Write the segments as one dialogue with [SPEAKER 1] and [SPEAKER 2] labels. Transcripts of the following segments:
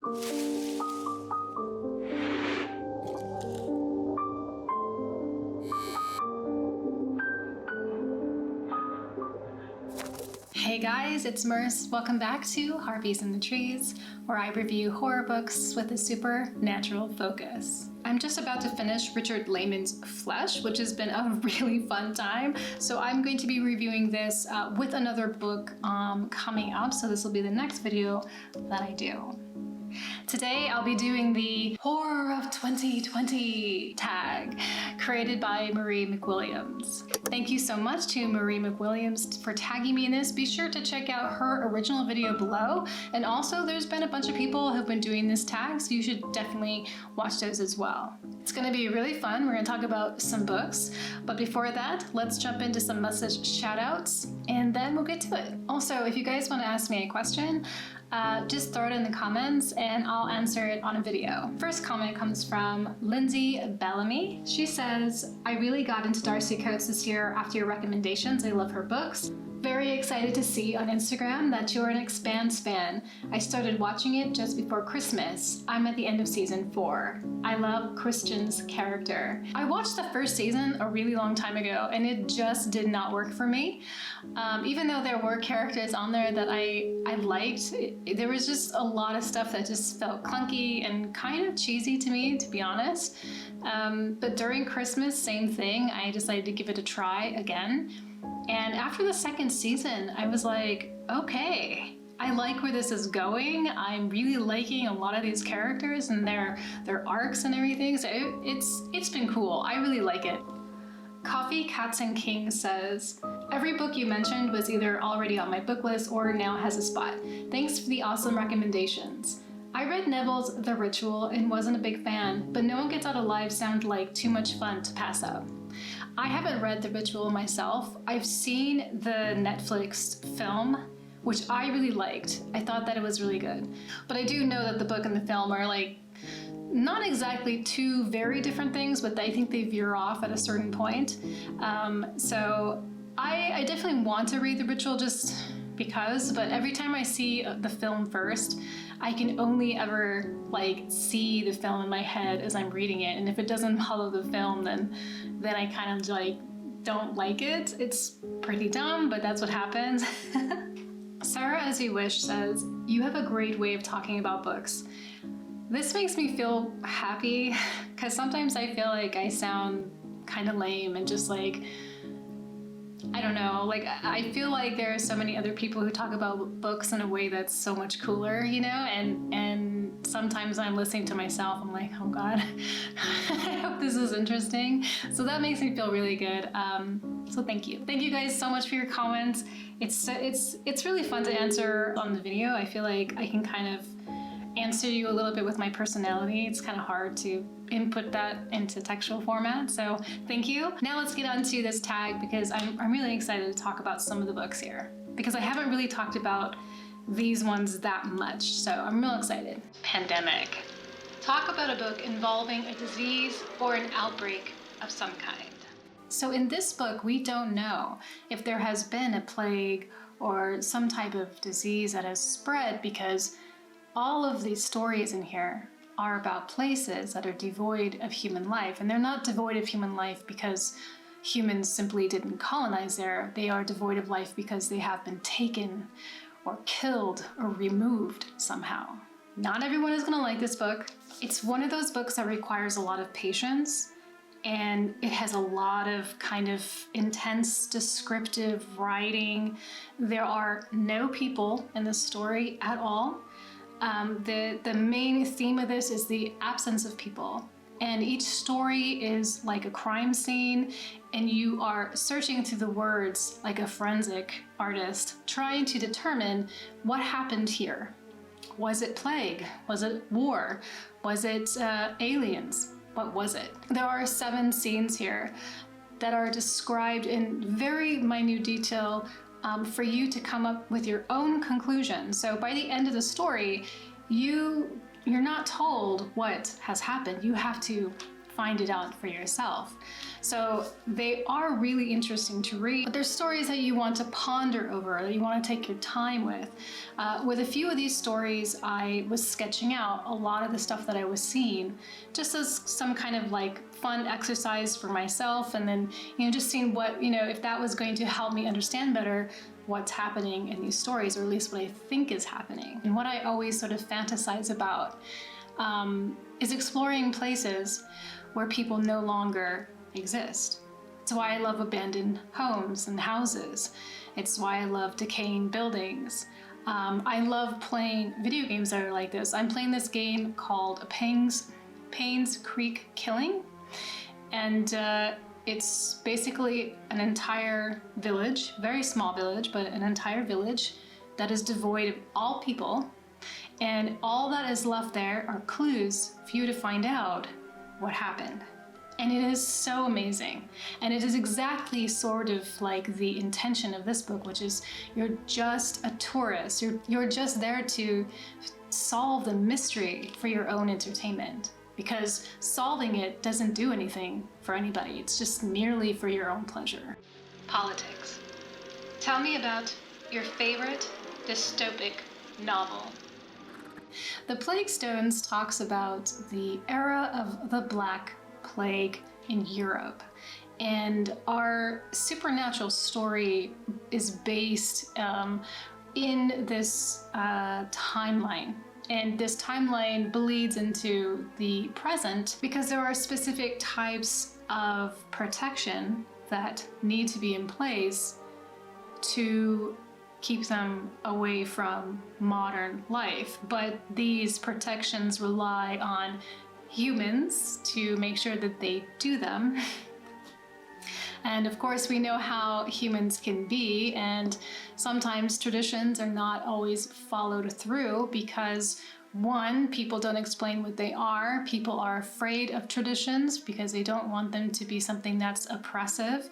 [SPEAKER 1] Hey guys, it's Merce. Welcome back to Harpies in the Trees, where I review horror books with a supernatural focus. I'm just about to finish Richard Lehman's Flesh, which has been a really fun time. So I'm going to be reviewing this with another book coming up. So this will be the next video that I do. Today I'll be doing the Horror of 2020 tag created by McWilliams. Thank you so much to McWilliams for tagging me in this. Be sure to check out her original video below. And also there's been a bunch of people who've been doing this tag, so you should definitely watch those as well. It's gonna be really fun. We're gonna talk about some books. But before that, let's jump into some message shoutouts and then we'll get to it. Also, if you guys wanna ask me a question, just throw it in the comments and I'll answer it on a video. First comment comes from Lindsay Bellamy. She says, I really got into Darcy Coates this year after your recommendations. I love her books. Very excited to see on Instagram that you're an Expanse fan. I started watching it just before Christmas. I'm at the end of season 4. I love Christian's character. I watched the first season a really long time ago and it just did not work for me. Even though there were characters on there that I liked, there was just a lot of stuff that just felt clunky and kind of cheesy to me, to be honest. But during Christmas, same thing. I decided to give it a try again. And after the second season, I was like, okay, I like where this is going. I'm really liking a lot of these characters and their arcs and everything. So it's been cool. I really like it. Coffee Cats and Kings says, every book you mentioned was either already on my book list or now has a spot. Thanks for the awesome recommendations. I read Neville's The Ritual and wasn't a big fan, but No One Gets Out Alive sounded like too much fun to pass up. I haven't read The Ritual myself. I've seen the Netflix film, which I really liked. I thought that it was really good. But I do know that the book and the film are like, not exactly two very different things, but I think they veer off at a certain point. So I definitely want to read The Ritual just because, but every time I see the film first, I can only ever like see the film in my head as I'm reading it. And if it doesn't follow the film, then I kind of like don't like it. It's pretty dumb, but that's what happens. Sarah As You Wish says, you have a great way of talking about books. This makes me feel happy because sometimes I feel like I sound kind of lame and just like, I don't know, like I feel like there are so many other people who talk about books in a way that's so much cooler, you know, and sometimes I'm listening to myself, I'm like, oh God, I hope this is interesting. So that makes me feel really good. So thank you. Thank you guys so much for your comments. It's really fun to answer on the video. I feel like I can kind of answer you a little bit with my personality. It's kind of hard to input that into textual format, so thank you. Now let's get on to this tag because I'm really excited to talk about some of the books here because I haven't really talked about these ones that much, so I'm real excited. Pandemic. Talk about a book involving a disease or an outbreak of some kind. So in this book, we don't know if there has been a plague or some type of disease that has spread because all of these stories in here are about places that are devoid of human life. And they're not devoid of human life because humans simply didn't colonize there. They are devoid of life because they have been taken or killed or removed somehow. Not everyone is gonna like this book. It's one of those books that requires a lot of patience and it has a lot of kind of intense descriptive writing. There are no people in the story at all. The main theme of this is the absence of people, and each story is like a crime scene and you are searching through the words like a forensic artist trying to determine what happened here. Was it plague? Was it war? Was it aliens? What was it? There are 7 scenes here that are described in very minute detail for you to come up with your own conclusion. So by the end of the story, you're not told what has happened. You have to find it out for yourself. So they are really interesting to read, but they're stories that you want to ponder over, that you want to take your time with. With a few of these stories, I was sketching out a lot of the stuff that I was seeing, just as some kind of like fun exercise for myself, and then, you know, just seeing what, you know, if that was going to help me understand better what's happening in these stories, or at least what I think is happening. And what I always sort of fantasize about is exploring places where people no longer exist. It's why I love abandoned homes and houses. It's why I love decaying buildings. I love playing video games that are like this. I'm playing this game called Payne's Creek Killing, and it's basically an entire village, very small village, but an entire village that is devoid of all people, and all that is left there are clues for you to find out what happened. And it is so amazing. And it is exactly sort of like the intention of this book, which is you're just a tourist. You're just there to solve the mystery for your own entertainment, because solving it doesn't do anything for anybody. It's just merely for your own pleasure. Politics. Tell me about your favorite dystopic novel. The Plague Stones talks about the era of the Black Plague in Europe, and our supernatural story is based in this timeline. And this timeline bleeds into the present because there are specific types of protection that need to be in place to keep them away from modern life. But these protections rely on humans to make sure that they do them. And of course, we know how humans can be, and sometimes traditions are not always followed through because, one, people don't explain what they are. People are afraid of traditions because they don't want them to be something that's oppressive.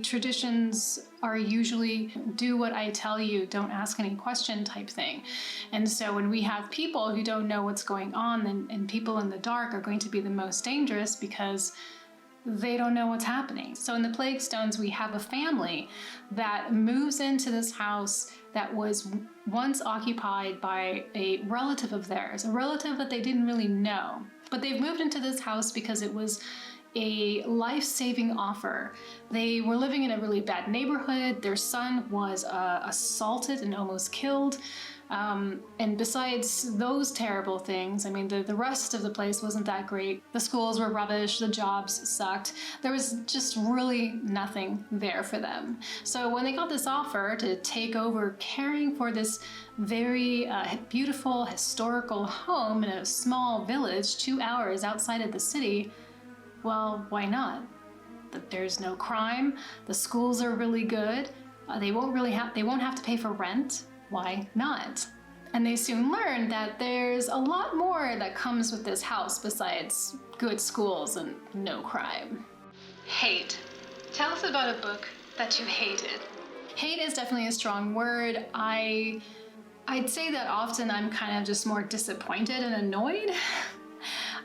[SPEAKER 1] Traditions are usually do what I tell you, don't ask any question type thing. And so when we have people who don't know what's going on, and people in the dark are going to be the most dangerous because they don't know what's happening. So in the Plague Stones, we have a family that moves into this house that was once occupied by a relative of theirs, a relative that they didn't really know. But they've moved into this house because it was a life-saving offer. They were living in a really bad neighborhood. Their son was assaulted and almost killed. And besides those terrible things, I mean, the rest of the place wasn't that great. The schools were rubbish, the jobs sucked. There was just really nothing there for them. So when they got this offer to take over caring for this very beautiful historical home in a small village 2 hours outside of the city, well, why not? There's no crime, the schools are really good, they won't have to pay for rent. Why not? And they soon learned that there's a lot more that comes with this house besides good schools and no crime. Hate. Tell us about a book that you hated. Hate is definitely a strong word. I'd say that often I'm kind of just more disappointed and annoyed.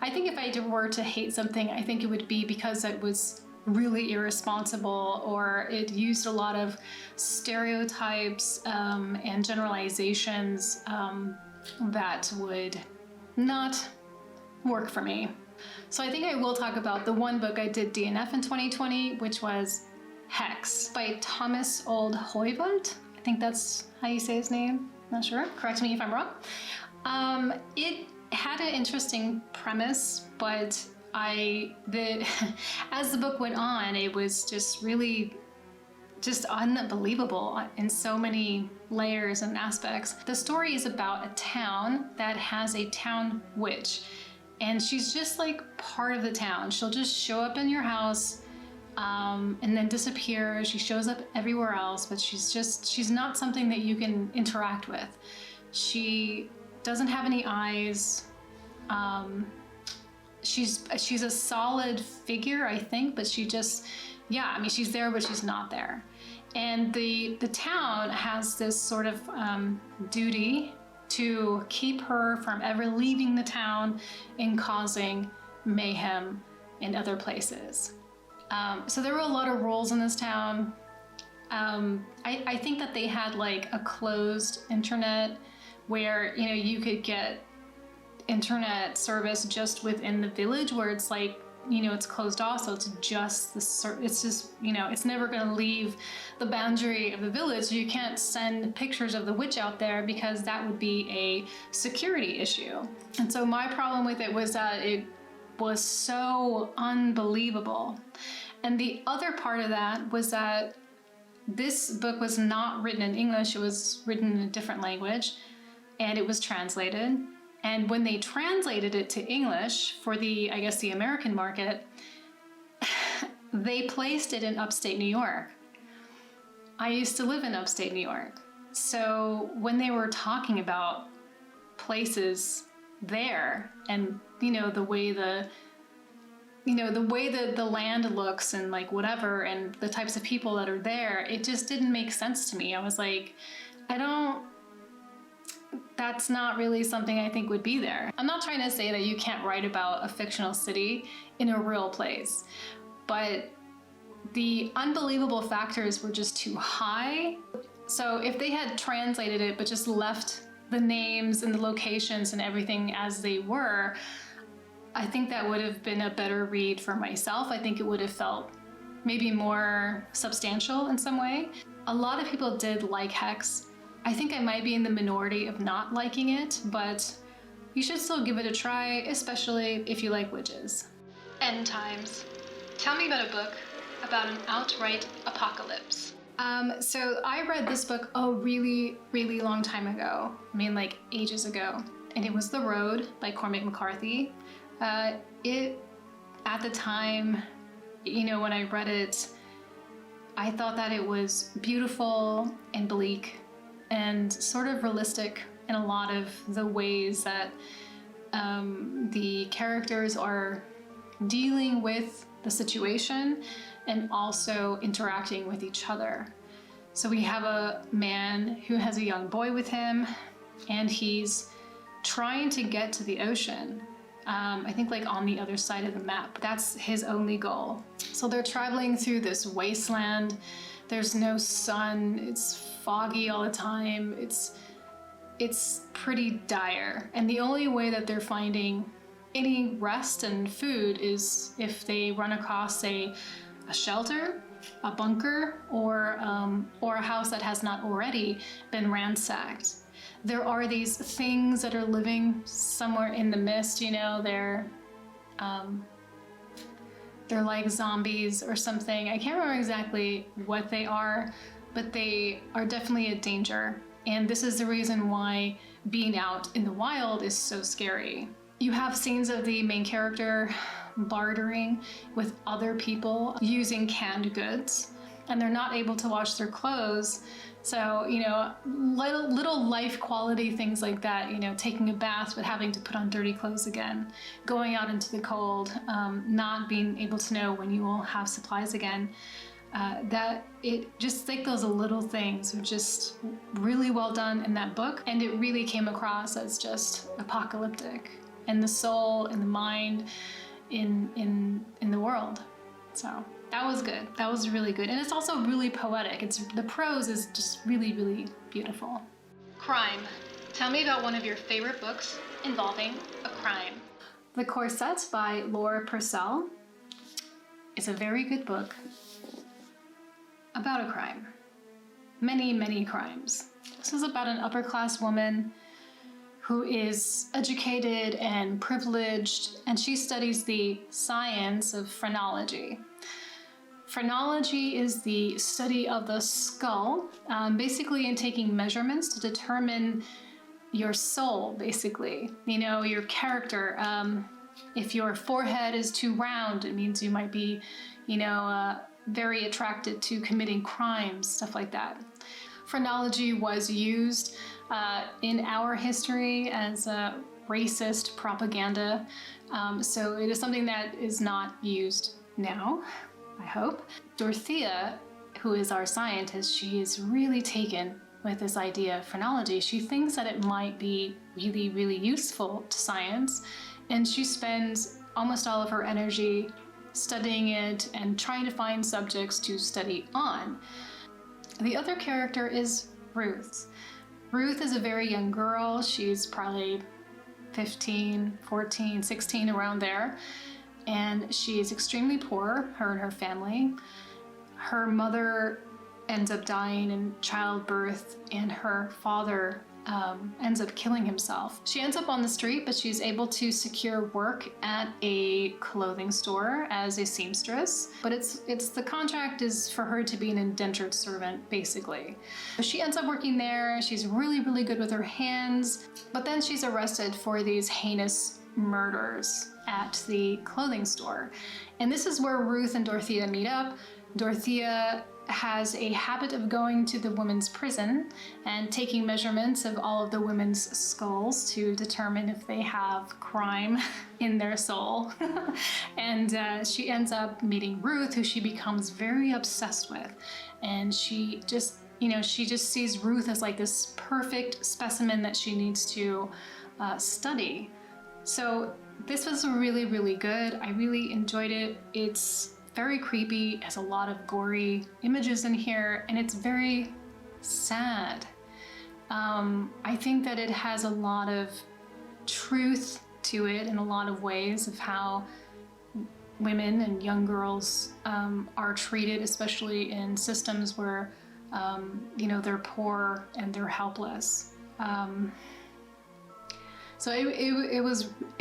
[SPEAKER 1] I think if I were to hate something, I think it would be because it was really irresponsible, or it used a lot of stereotypes and generalizations that would not work for me. So I think I will talk about the one book I did DNF in 2020, which was Hex by Thomas Old Hoyvud. I think that's how you say his name. Not sure. Correct me if I'm wrong. It had an interesting premise, but as the book went on, it was just really unbelievable in so many layers and aspects. The story is about a town that has a town witch, and she's just like part of the town. She'll just show up in your house and then disappear. She shows up everywhere else, but she's not something that you can interact with. She doesn't have any eyes. She's a solid figure, I think, but she's there, but she's not there. And the town has this sort of duty to keep her from ever leaving the town and causing mayhem in other places. So there were a lot of rules in this town. I think that they had like a closed internet where, you know, you could get internet service just within the village, where it's like, you know, it's closed off, so it's just you know, it's never going to leave the boundary of the village. So you can't send pictures of the witch out there because that would be a security issue. And so my problem with it was that it was so unbelievable. And the other part of that was that this book was not written in English, it was written in a different language, and it was translated. And when they translated it to English for the, I guess, the American market, they placed it in upstate New York. I used to live in upstate New York. So when they were talking about places there and, you know, the way the land looks and like whatever, and the types of people that are there, it just didn't make sense to me. I was like, that's not really something I think would be there. I'm not trying to say that you can't write about a fictional city in a real place, but the unbelievable factors were just too high. So if they had translated it but just left the names and the locations and everything as they were, I think that would have been a better read for myself. I think it would have felt maybe more substantial in some way. A lot of people did like Hex. I think I might be in the minority of not liking it, but you should still give it a try, especially if you like witches. Endtimes. Tell me about a book about an outright apocalypse. So I read this book a really, really long time ago. I mean, like ages ago. And it was The Road by Cormac McCarthy. At the time, you know, when I read it, I thought that it was beautiful and bleak and sort of realistic in a lot of the ways that the characters are dealing with the situation and also interacting with each other. So we have a man who has a young boy with him, and he's trying to get to the ocean. I think like on the other side of the map. That's his only goal. So they're traveling through this wasteland. There's no sun, it's foggy all the time. It's pretty dire. And the only way that they're finding any rest and food is if they run across a shelter, a bunker, or a house that has not already been ransacked. There are these things that are living somewhere in the mist, you know, they're like zombies or something. I can't remember exactly what they are, but they are definitely a danger. And this is the reason why being out in the wild is so scary. You have scenes of the main character bartering with other people using canned goods, and they're not able to wash their clothes. So, you know, little life quality things like that, you know, taking a bath but having to put on dirty clothes again, going out into the cold, not being able to know when you will have supplies again. That it just like those little things are just really well done in that book, and it really came across as just apocalyptic, and the soul and the mind in the world. So that was good. That was really good. And it's also really poetic. The prose is just really, really beautiful. Crime. Tell me about one of your favorite books involving a crime. The Corset by Laura Purcell is a very good book about a crime. Many, many crimes. This is about an upper class woman who is educated and privileged, and she studies the science of phrenology. Phrenology is the study of the skull, basically in taking measurements to determine your soul, basically, you know, your character. If your forehead is too round, it means you might be, you know, very attracted to committing crimes, stuff like that. Phrenology was used in our history as racist propaganda, so it is something that is not used now, I hope. Dorothea, who is our scientist, she is really taken with this idea of phrenology. She thinks that it might be really, really useful to science, and she spends almost all of her energy studying it and trying to find subjects to study on. The other character is Ruth. Ruth is a very young girl. She's probably 15, 14, 16, around there. And she is extremely poor, her and her family. Her mother ends up dying in childbirth, and her father ends up killing himself. She ends up on the street, but she's able to secure work at a clothing store as a seamstress. But it's the contract is for her to be an indentured servant, basically. So she ends up working there. She's really, really good with her hands. But then she's arrested for these heinous murders at the clothing store. And this is where Ruth and Dorothea meet up. Dorothea has a habit of going to the women's prison and taking measurements of all of the women's skulls to determine if they have crime in their soul. And she ends up meeting Ruth, who she becomes very obsessed with. And she just sees Ruth as like this perfect specimen that she needs to study. So this was really, really good. I really enjoyed it. It's very creepy, has a lot of gory images in here, and it's very sad. I think that it has a lot of truth to it in a lot of ways of how women and young girls are treated, especially in systems where they're poor and they're helpless. So it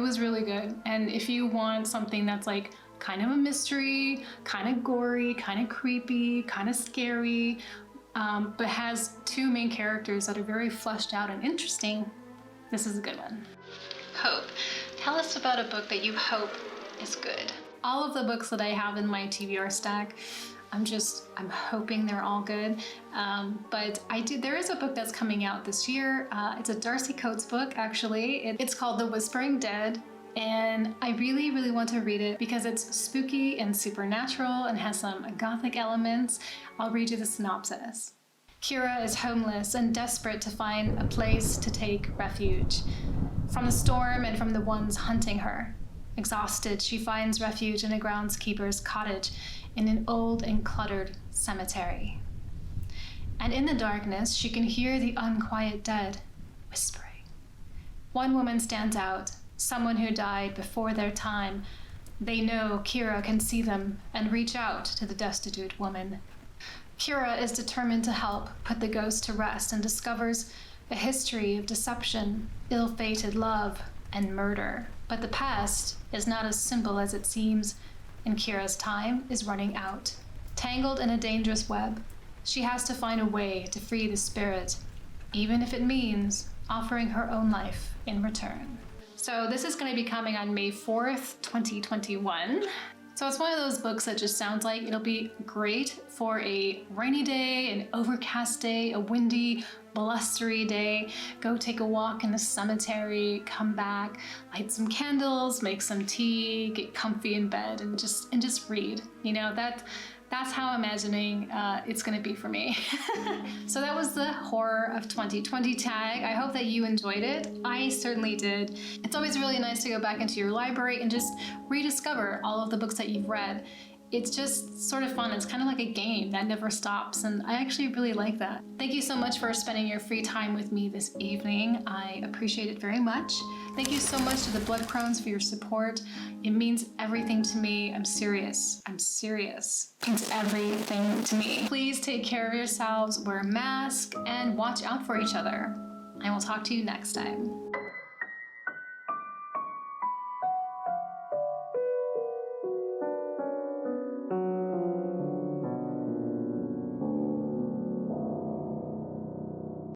[SPEAKER 1] was really good. And if you want something that's like kind of a mystery, kind of gory, kind of creepy, kind of scary, but has two main characters that are very fleshed out and interesting, this is a good one. Hope. Tell us about a book that you hope is good. All of the books that I have in my TBR stack, I'm hoping they're all good. But there is a book that's coming out this year. It's a Darcy Coates book, actually. It's called The Whispering Dead. And I really, really want to read it because it's spooky and supernatural and has some gothic elements. I'll read you the synopsis. Kira is homeless and desperate to find a place to take refuge from the storm and from the ones hunting her. Exhausted, she finds refuge in a groundskeeper's cottage in an old and cluttered cemetery. And in the darkness, she can hear the unquiet dead whispering. One woman stands out. Someone who died before their time. They know Kira can see them and reach out to the destitute woman. Kira is determined to help put the ghost to rest and discovers a history of deception, ill-fated love, and murder. But the past is not as simple as it seems, and Kira's time is running out. Tangled in a dangerous web, she has to find a way to free the spirit, even if it means offering her own life in return. So this is going to be coming on May 4th, 2021. So it's one of those books that just sounds like it'll be great for a rainy day, an overcast day, a windy, blustery day. Go take a walk in the cemetery, come back, light some candles, make some tea, get comfy in bed, and just read. That's how I'm imagining it's going to be for me. So that was the Horror of 2020 tag. I hope that you enjoyed it. I certainly did. It's always really nice to go back into your library and just rediscover all of the books that you've read. It's just sort of fun. It's kind of like a game that never stops, and I actually really like that. Thank you so much for spending your free time with me this evening. I appreciate it very much. Thank you so much to the Blood Crones for your support. It means everything to me. I'm serious. It means everything to me. Please take care of yourselves, wear a mask, and watch out for each other. I will talk to you next time.